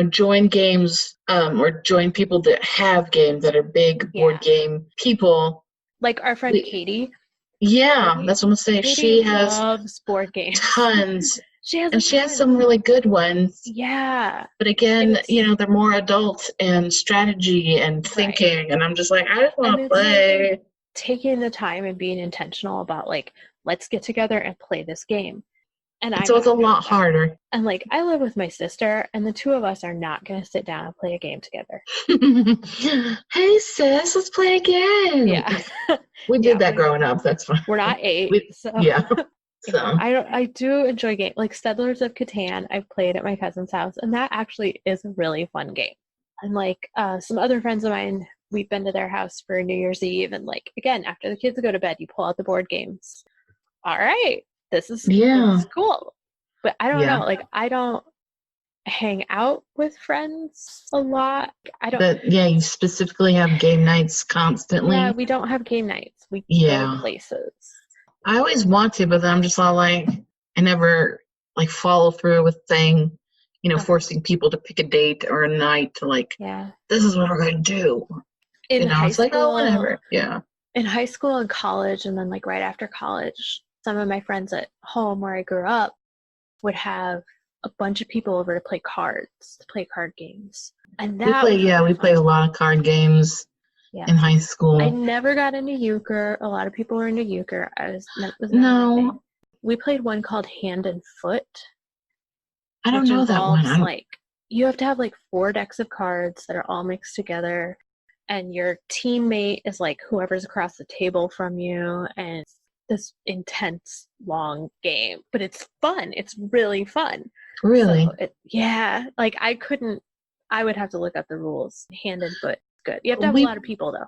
join games or join people that have games that are big board Yeah. game people. Like our friend Katie. Yeah, that's what I'm gonna say. Katie She has loves board games. tons, She has and she has some really good ones. Yeah. But again, it's they're more adult and strategy and right. thinking, and I'm just like, I just want to And it's play. like taking the time and being intentional about like, let's get together and play this game. And So it's a lot harder. And like, I live with my sister, and the two of us are not going to sit down and play a game together. Hey sis, let's play again. Yeah. We did that growing up. That's fine. We're not 8, so yeah. So I do enjoy games like Settlers of Catan. I've played at my cousin's house, and that actually is a really fun game. And like some other friends of mine, we've been to their house for New Year's Eve, and like again, after the kids go to bed, you pull out the board games. All right, this is cool. But I don't know, like I don't hang out with friends a lot. But yeah, you specifically have game nights constantly. Yeah, we don't have game nights. We go places. I always want to, but then I'm just all like, I never like follow through with thing, forcing people to pick a date or a night to like, this is what we're going to do. In high it's school, like, oh, whatever. Yeah. In high school and college, and then like right after college, some of my friends at home where I grew up would have a bunch of people over to play card games. And that we played a lot of card games in high school. I never got into euchre. A lot of people were into euchre. No. We played one called Hand and Foot. I don't know that one. Like you have to have like 4 decks of cards that are all mixed together, and your teammate is like whoever's across the table from you, and it's this intense long game, but it's fun. It's really fun. Really? So like I would have to look up the rules. Hand and Foot. Good. You have to have a lot of people though.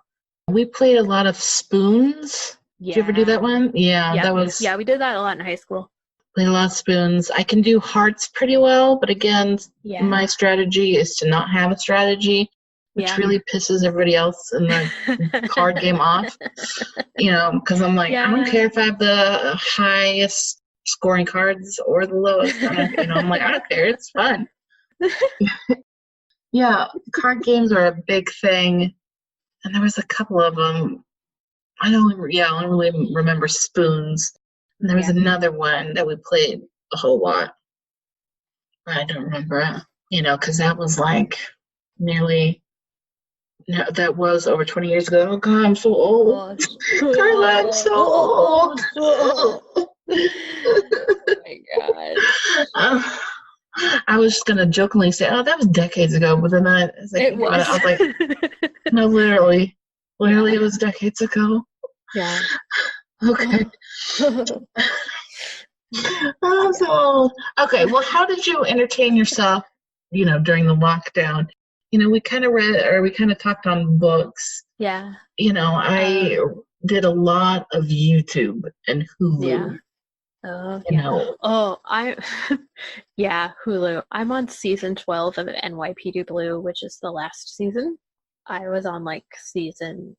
We played a lot of spoons. Yeah. Did you ever do that one? Yeah, that was. Yeah, we did that a lot in high school. Played a lot of spoons. I can do hearts pretty well, but again, my strategy is to not have a strategy, which really pisses everybody else in the card game off. Because I'm like, I don't care if I have the highest scoring cards or the lowest. I'm like, I don't care. It's fun. Yeah, card games are a big thing, and there was a couple of them. I only really remember spoons, and there was another one that we played a whole lot. I don't remember it, because that was like that was over 20 years ago. Oh God, I'm so old. Carla, I'm so old. Oh my God. I was just gonna jokingly say, "Oh, that was decades ago," but then I was like, "No, literally, it was decades ago." Yeah. Okay. I'm so old. Okay, well, how did you entertain yourself? During the lockdown. We kind of read or we kind of talked on books. Yeah. I did a lot of YouTube and Hulu. Yeah. Oh, Hulu. I'm on season 12 of NYPD Blue, which is the last season. I was on like season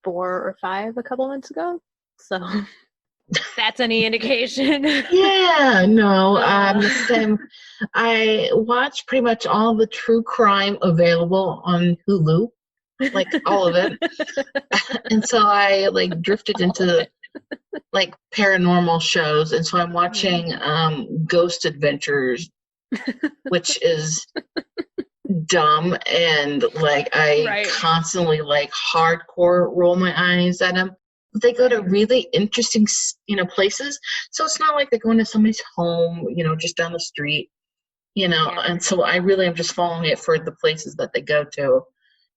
4 or 5 a couple months ago. So that's any indication. Yeah, no, the same. I watch pretty much all the true crime available on Hulu, like all of it. And so I like drifted into like paranormal shows, and so I'm watching Ghost Adventures, which is dumb, and like I constantly like hardcore roll my eyes at them. But they go to really interesting places, so it's not like they're going to somebody's home, just down the street. Yeah. and so I really am just following it for the places that they go to.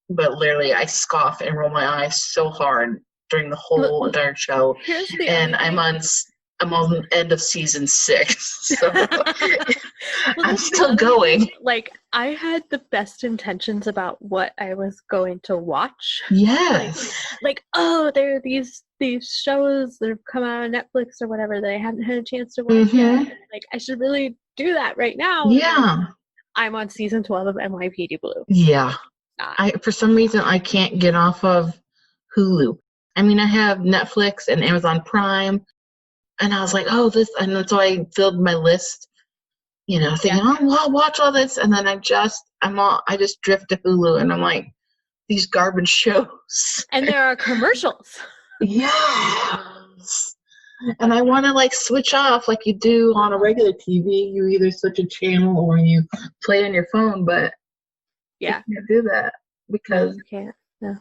But literally, I scoff and roll my eyes so hard during the Well, whole entire show, here's the and other thing. I'm on end of season 6, so Well, I'm that's the still other going. thing. Like, I had the best intentions about what I was going to watch. Yes. Oh, there are these shows that have come out on Netflix or whatever that I haven't had a chance to watch yet. Mm-hmm. Like, I should really do that right now. And then Yeah. I'm on season 12 of NYPD Blue. Yeah. Not. For some reason I can't get off of Hulu. I mean, I have Netflix and Amazon Prime, and I was like, oh, this, and then so I filled my list, thinking, oh, well, I'll watch all this, and then I just drift to Hulu, and I'm like, these garbage shows. And there are commercials. Yes. And I want to like switch off like you do on a regular TV. You either switch a channel or you play on your phone, but Yeah. you can't do that because you can't. No.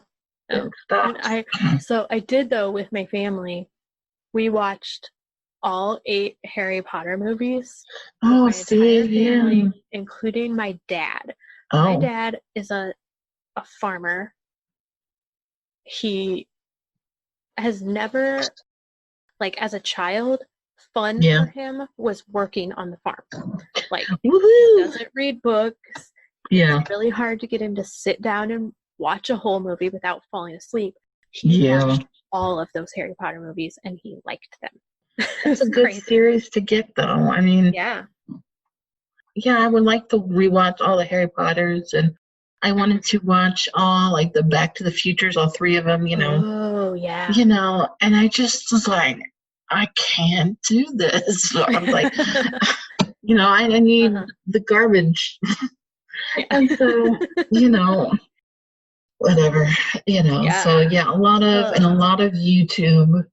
it stops. So I did, though, with my family. We watched all 8 Harry Potter movies. Oh, with my see, entire family, yeah. including my dad. Oh. My dad is a farmer. He has never, like, as a child, fun Yeah. for him was working on the farm. Like, Woohoo! he doesn't read books. Yeah. It's really hard to get him to sit down and watch a whole movie without falling asleep. He Yeah. watched all of those Harry Potter movies, and he liked them. It's a good crazy. series to get, though. I mean, Yeah. I would like to rewatch all the Harry Potters, and I wanted to watch all, like, the Back to the Futures, all 3 of them, Oh, yeah. And I just was like, I can't do this. So I'm like, I need the garbage. Yeah. And so, whatever, Yeah. so a lot of YouTube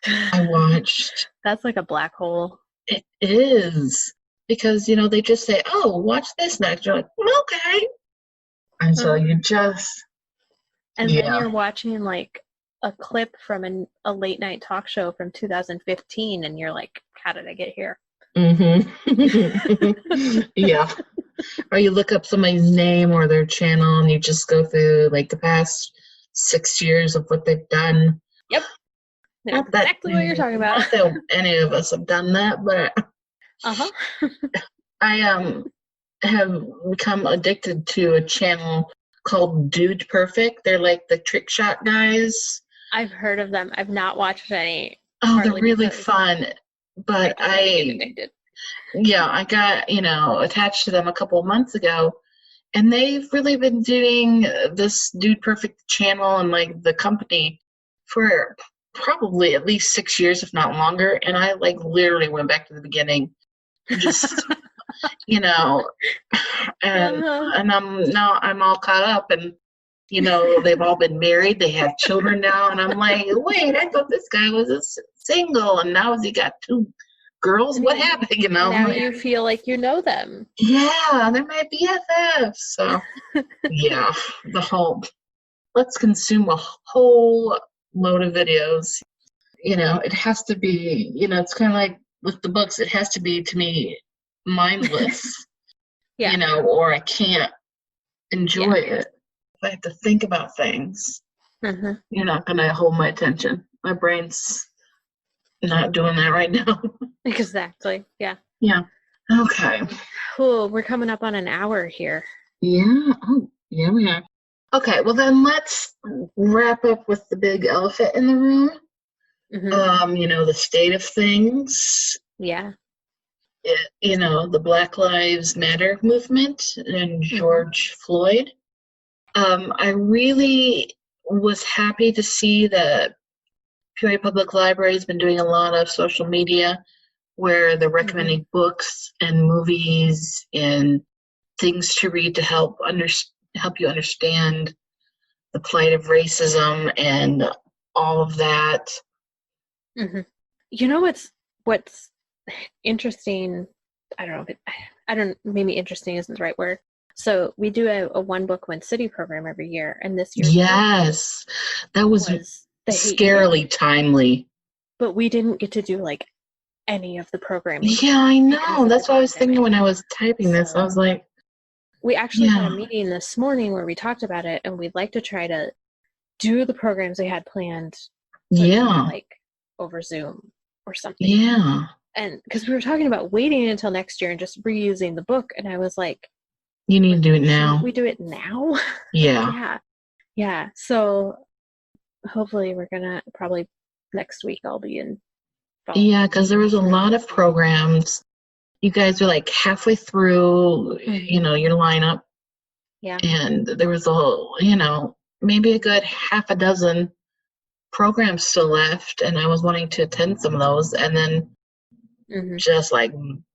I watched. That's like a black hole. It is, because they just say, oh, watch this next. You're like, okay, and so you just and then you're watching like a clip from a late night talk show from 2015, and you're like, how did I get here? Mm-hmm. Yeah. Or you look up somebody's name or their channel, and you just go through like the past 6 years of what they've done. Yep. That's exactly what you're talking about. Not that any of us have done that, but I have become addicted to a channel called Dude Perfect. They're like the trick shot guys. I've heard of them. I've not watched any. Oh, they're really fun. But I got, attached to them a couple of months ago, and they've really been doing this Dude Perfect channel and like the company for probably at least 6 years, if not longer. And I like literally went back to the beginning, just, and I'm all caught up, and they've all been married. They have children now. And I'm like, wait, I thought this guy was single, and now he got 2 girls. What happened? Now you feel like you know them. Yeah, they're my BFFs. So, the whole, let's consume a whole load of videos. It has to be, it's kind of like with the books, it has to be, to me, mindless, or I can't enjoy it. If I have to think about things, you're not going to hold my attention. My brain's not doing that right now. Exactly. Yeah. Yeah. Okay. Cool. We're coming up on an hour here. Yeah. Oh, yeah, we are. Okay. Well, then let's wrap up with the big elephant in the room. The state of things. Yeah. The Black Lives Matter movement and George Floyd. I really was happy to see that Peoria Public Library has been doing a lot of social media where they're recommending books and movies and things to read to help you understand the plight of racism and all of that. You know what's interesting? I don't know. Maybe interesting isn't the right word. So we do a One Book One City program every year, and this year, that was scarily timely. But we didn't get to do like any of the programming. Yeah, I because know. of That's the what I was thinking pandemic. when I was typing this. I was like, We actually had a yeah, meeting this morning where we talked about it, and we'd like to try to do the programs we had planned yeah, like over Zoom or something. yeah. And because we were talking about waiting until next year and just reusing the book, and I was like, You need to do it shouldn't now. we do it now? Yeah. Yeah. So hopefully we're gonna probably next week I'll be in. Yeah, because there was a lot of programs. You guys were like halfway through, your lineup. Yeah. And there was maybe a good half a dozen programs still left. And I was wanting to attend some of those. And then just like,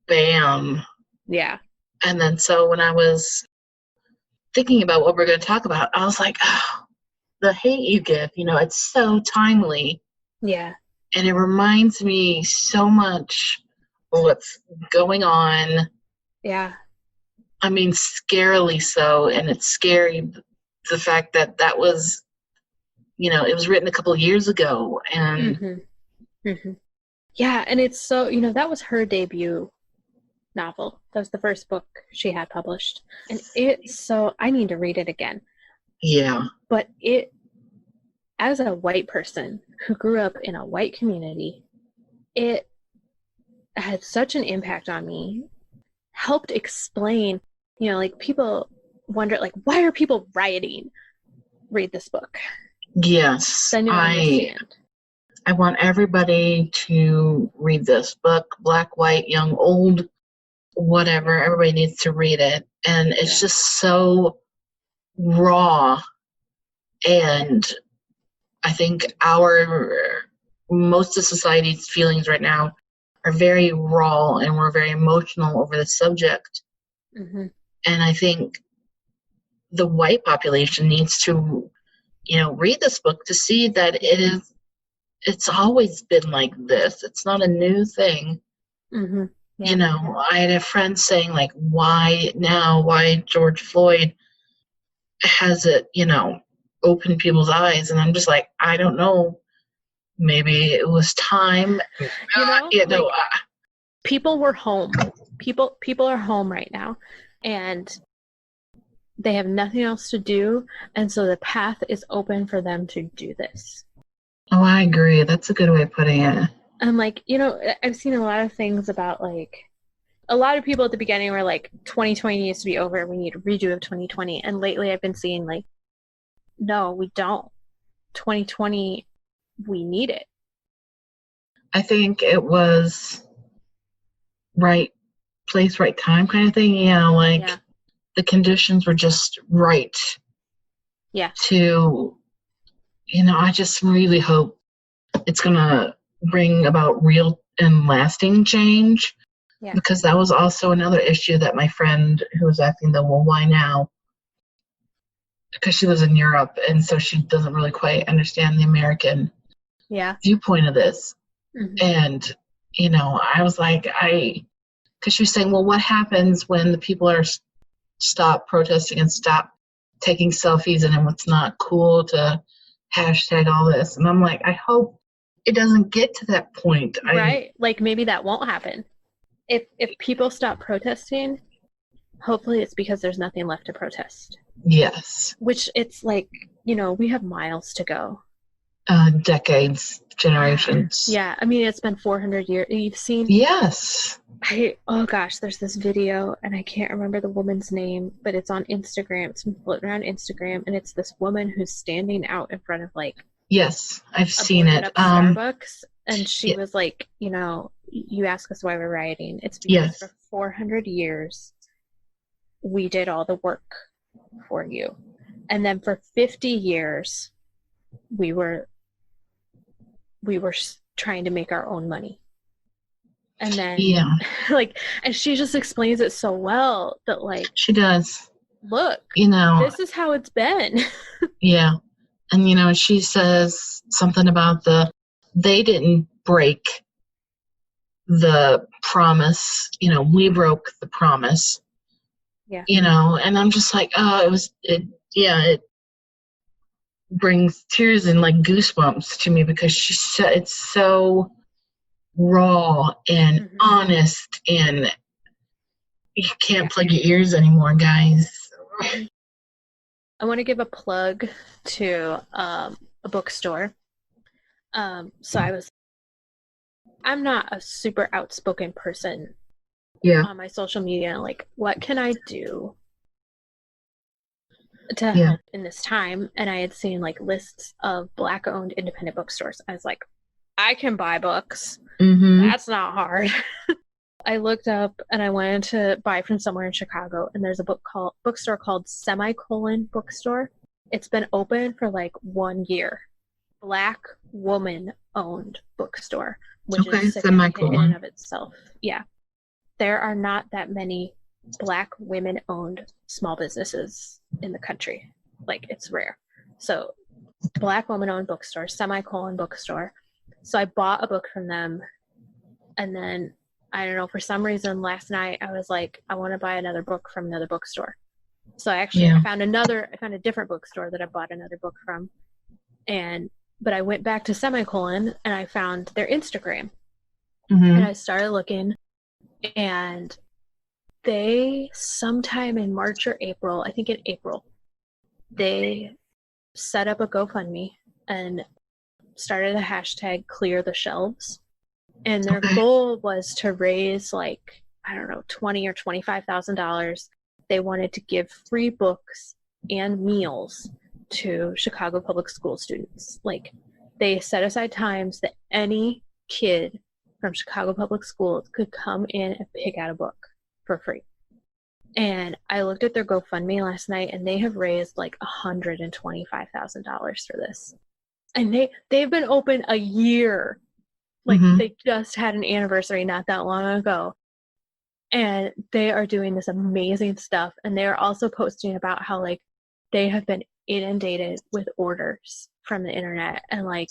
bam. Yeah. And then so when I was thinking about what we're going to talk about, I was like, oh, the hate you give, it's so timely. Yeah. And it reminds me so much of what's going on. Yeah. I mean, scarily so. And it's scary, the fact that was, it was written a couple of years ago. And yeah. And it's so, that was her debut novel. That was the first book she had published. And I need to read it again. Yeah. But as a white person who grew up in a white community, it had such an impact on me, helped explain, like people wonder, like, why are people rioting? Read this book. Yes. Then you'll understand. I want everybody to read this book, black, white, young, old, whatever. Everybody needs to read it. And it's just so raw. And I think most of society's feelings right now are very raw, and we're very emotional over the subject. And I think the white population needs to, read this book to see that it's always been like this. It's not a new thing. I had a friend saying, like, why now? Why George Floyd has it, opened people's eyes? And I'm just like, I don't know. Maybe it was time. People were home. People are home right now, and they have nothing else to do, and so the path is open for them to do this. Oh, I agree. That's a good way of putting it. And I've seen a lot of things about, like, a lot of people at the beginning were like, 2020 needs to be over, we need a redo of 2020. And lately I've been seeing, like, no, we don't. 2020, we need it. I think it was right place, right time kind of thing. The conditions were just right. Yeah. To, I just really hope it's going to bring about real and lasting change. Yeah. Because that was also another issue that my friend who was asking, well, why now? Because she lives in Europe, and so she doesn't really quite understand the American viewpoint of this. And, I was like, because she was saying, well, what happens when the people stop protesting and stop taking selfies, and then it's not cool to hashtag all this? And I'm like, I hope it doesn't get to that point. Right. Like, maybe that won't happen. If people stop protesting, hopefully it's because there's nothing left to protest. Yes. Which, it's like, we have miles to go. Decades, generations. Yeah. I mean, it's been 400 years. You've seen? Yes. Oh gosh, there's this video, and I can't remember the woman's name, but it's on Instagram. It's been floating around Instagram, and it's this woman who's standing out in front of, like, yes, I've seen it. Starbucks, and she was like, you ask us why we're rioting. It's because for 400 years we did all the work for you, and then for 50 years we were trying to make our own money. And then, and she just explains it so well that, like, she does. Look, this is how it's been. Yeah. And, she says something about they didn't break the promise, we broke the promise. Yeah. And I'm just like, oh, it brings tears and, like, goosebumps to me, because she said it's so raw and honest, and you can't plug your ears anymore, guys. I want to give a plug to a bookstore. So I'm not a super outspoken person on my social media. Like, what can I do to help in this time? And I had seen like lists of Black-owned independent bookstores. I was like, I can buy books. That's not hard. I looked up and I wanted to buy from somewhere in Chicago, and there's a bookstore called Semicolon Bookstore. It's been open for like 1 year. Black woman owned bookstore, which is significant in and of itself. Yeah. There are not that many Black women owned small businesses in the country. Like, it's rare. So Black woman owned bookstore, Semicolon Bookstore. So I bought a book from them, and then I don't know, for some reason last night I was like, I want to buy another book from another bookstore. So I found a different bookstore that I bought another book from. But I went back to Semicolon and I found their Instagram. And I started looking, and they, sometime in March or April, I think in April, they set up a GoFundMe and started a hashtag clear the shelves. And their goal was to raise like, I don't know, $20,000 or $25,000. They wanted to give free books and meals to Chicago public school students. Like, they set aside times that any kid from Chicago public schools could come in and pick out a book for free. And I looked at their GoFundMe last night, and they have raised like $125,000 for this. And they've been open a year. Like, they just had an anniversary not that long ago. And they are doing this amazing stuff. And they are also posting about how, like, they have been inundated with orders from the internet. And, like,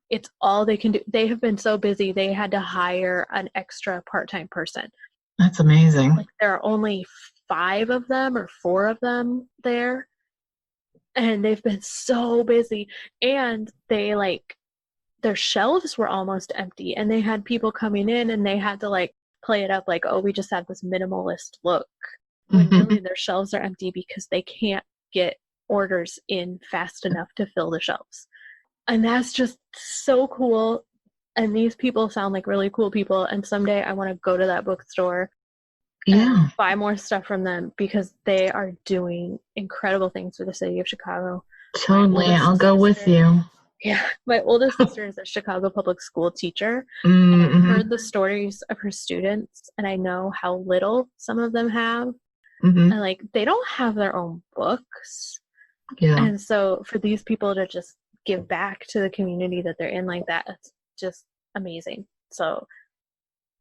it's all they can do. They have been so busy, they had to hire an extra part-time person. That's amazing. Like, there are only 5 of them or 4 of them there. And they've been so busy. And they, like, their shelves were almost empty, and they had people coming in and they had to like play it up like, oh, we just have this minimalist look, when really their shelves are empty because they can't get orders in fast enough to fill the shelves. And that's just so cool. And these people sound like really cool people, and someday I want to go to that bookstore and buy more stuff from them, because they are doing incredible things for the city of Chicago. Totally. I'll go with you. Yeah, my oldest sister is a Chicago public school teacher, and I've heard the stories of her students, and I know how little some of them have, and like, they don't have their own books, and so for these people to just give back to the community that they're in like that, it's just amazing. So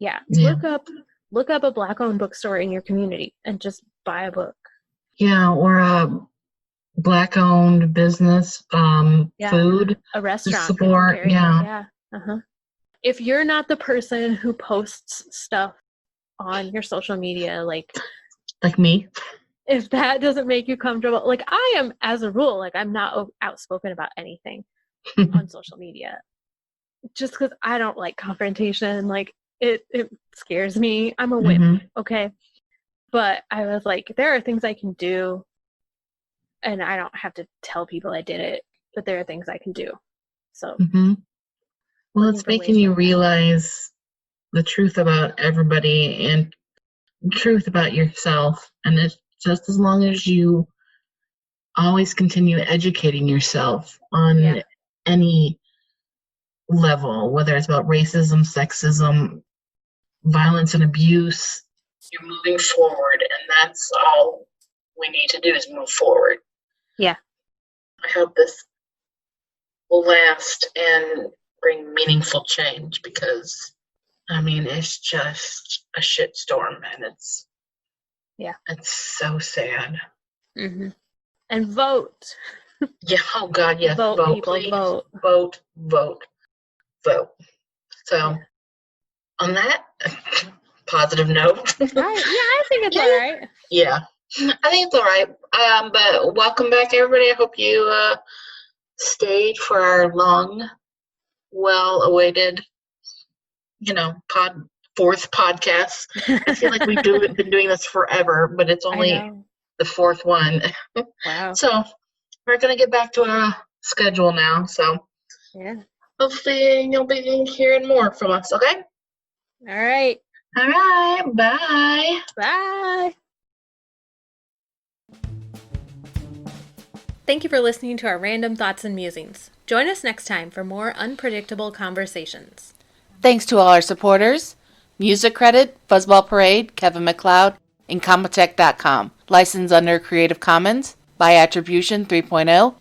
look up a Black-owned bookstore in your community and just buy a book. Or a Black-owned business, food, a restaurant support. If you're not the person who posts stuff on your social media, like me, if that doesn't make you comfortable, like I am, as a rule, like I'm not outspoken about anything on social media, just because I don't like confrontation. Like, it scares me. I'm a wimp, okay? But I was like, there are things I can do, and I don't have to tell people I did it, but there are things I can do. So, well, it's making you realize the truth about everybody and truth about yourself. And it's just as long as you always continue educating yourself on any level, whether it's about racism, sexism, violence, and abuse, you're moving forward. And that's all we need to do, is move forward. Yeah. I hope this will last and bring meaningful change, because, I mean, it's just a shitstorm, and it's so sad. And vote. Oh God, yes. Vote, people, please. vote. Vote. So, on that positive note. I think it's all right. Yeah, I think it's all right. But welcome back, everybody. I hope you stayed for our long, well-awaited fourth podcast. I feel like we've been doing this forever, but it's I only know. the fourth one. Wow. So we're going to get back to our schedule now. So Yeah. hopefully you'll be hearing more from us, okay? All right. All right. Bye. Bye. Thank you for listening to our random thoughts and musings. Join us next time for more unpredictable conversations. Thanks to all our supporters. Music credit, Fuzzball Parade, Kevin MacLeod, Incompetech.com. Licensed under Creative Commons by Attribution 3.0.